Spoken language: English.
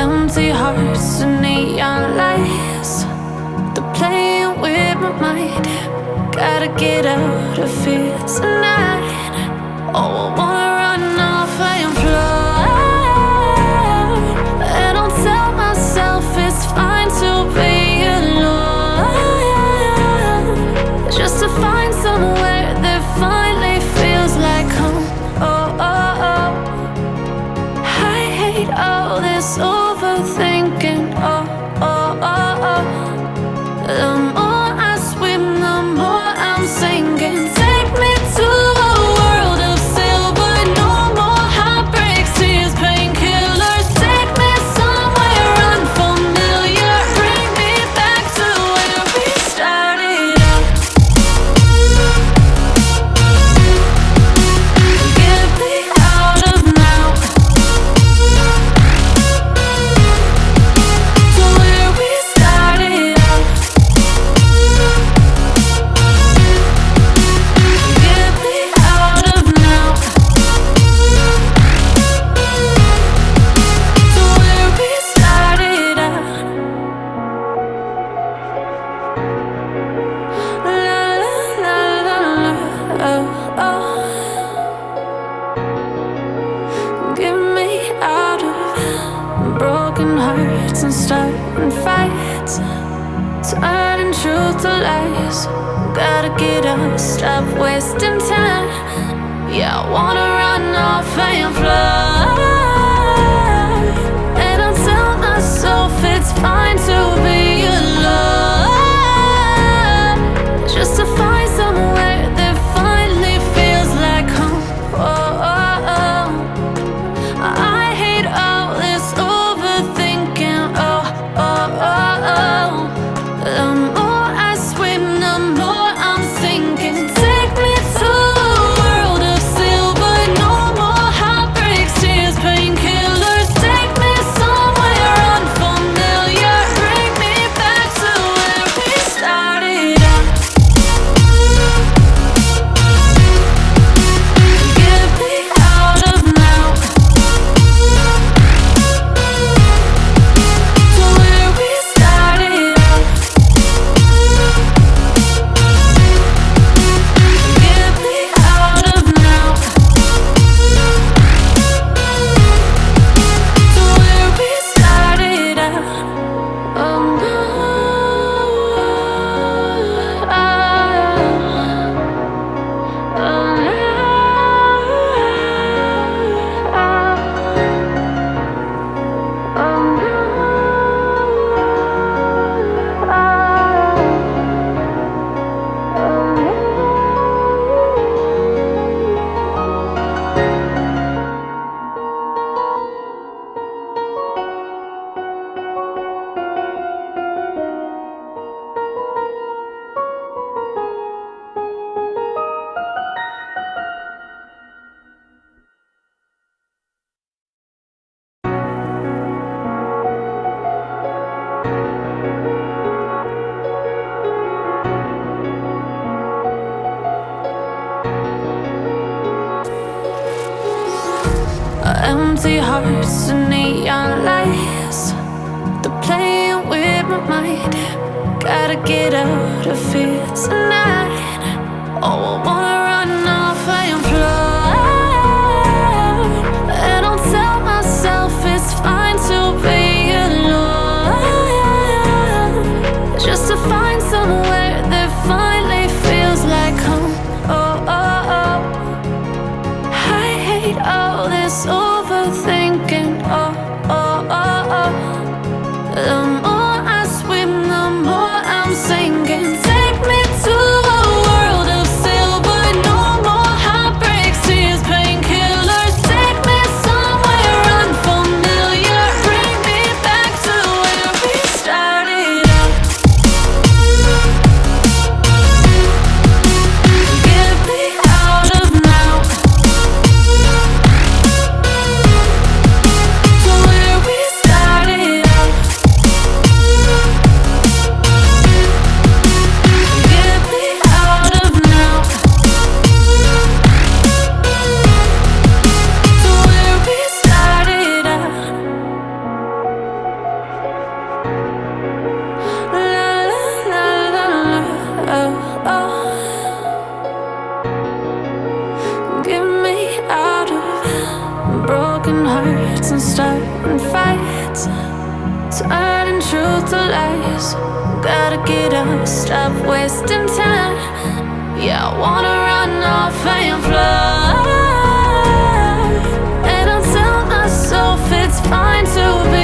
Empty hearts and neon lights, they're playing with my mind. Gotta get out of here tonight. Oh, I wanna run off and fly. And I'll tell myself it's fine to be alone, just to find somewhere that finally feels like home. Oh, oh, oh. I hate all this overthinking. Oh, oh, oh, oh. The more I swim, the more I'm sinking. Take me to a world of silver. No more heartbreaks, tears, painkillers. Take me somewhere unfamiliar. Bring me back to where we started out. Get me out of now, to where we started out. Get me out of now, to where we started out. La la la la la, oh, oh. Get me out of broken hearts and starting fights, turning truth to lies. Gotta get up, stop wasting time. Yeah, I wanna run off and fly. And I'll tell myself it's fine to be alone, just to find somewhere that finally feels like home. Oh, oh, oh. I hate all this overthinking. Oh, oh, oh, oh. The more I swim, the more I'm sinking. Take me to a world of silver. No more heartbreaks, tears, painkillers. Take me somewhere unfamiliar. Bring me back to where we started out. Get me out of now, to where we started out. Get me out of now, to where we started out. Oh no, oh no. Empty hearts and neon lights, they're playing with my mind. Gotta get out of here tonight. Oh, I wanna run off and fly. And I'll tell myself it's fine to be alone, just to find somewhere that finally feels like home. Oh, oh, oh. I hate all this overthinking. Oh, oh, oh, oh. The more I swim, the more I'm sinking. Take me to a world of silver. nights, turning truth to lies. Gotta get up, stop wasting time. Yeah, I wanna run off and fly. And I'll tell myself it's fine to be